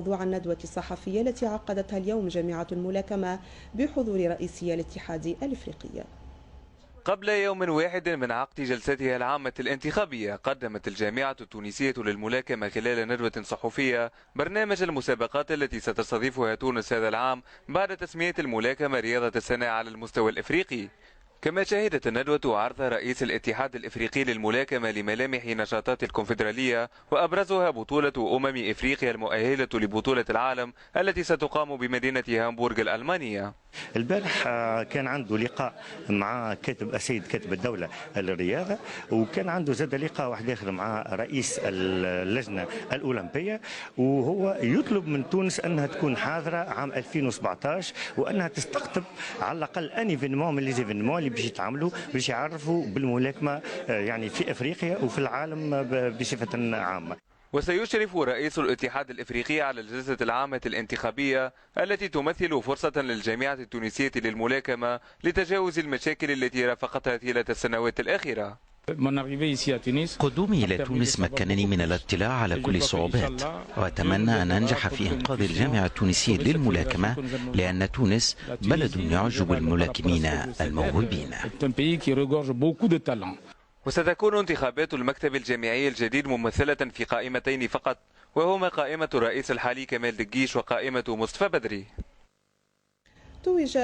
موضوع الندوة الصحفية التي عقدتها اليوم جامعة الملاكمة بحضور رئيسي الاتحاد الإفريقي. قبل يوم واحد من عقد جلستها العامة الانتخابية، قدمت الجامعة التونسية للملاكمة خلال ندوة صحفية برنامج المسابقات التي ستستضيفها تونس هذا العام بعد تسمية الملاكمة رياضة السنة على المستوى الإفريقي. كما شهدت الندوة عرض رئيس الاتحاد الإفريقي للملاكمة لملامح نشاطات الكونفدرالية، وأبرزها بطولة إفريقيا المؤهلة لبطولة العالم التي ستقام بمدينة هامبورغ الألمانية. البارح كان عنده لقاء مع السيد كاتب الدولة للرياضة، وكان عنده زاد لقاء واحد آخر مع رئيس اللجنة الأولمبية، وهو يطلب من تونس أنها تكون حاضرة عام 2017 وأنها تستقطب على الأقل أن ايفينمون من ليزيفينمون اللي باش يتعاملوا باش يعرفوا بالملاكمة يعني في أفريقيا وفي العالم بصفة عامة. وسيشرف رئيس الاتحاد الإفريقي على الجلسة العامة الانتخابية التي تمثل فرصة للجامعة التونسية للملاكمة لتجاوز المشاكل التي رافقتها طيلة السنوات الأخيرة. قدومي إلى تونس مكنني من الاطلاع على كل الصعوبات، وأتمنى أن أنجح في إنقاذ الجامعة التونسية للملاكمة، لأن تونس بلد يعجب الملاكمين الموهوبين. وستكون انتخابات المكتب الجامعي الجديد ممثلة في قائمتين فقط، وهما قائمة الرئيس الحالي كمال دقيش وقائمة مصطفى بدري. توج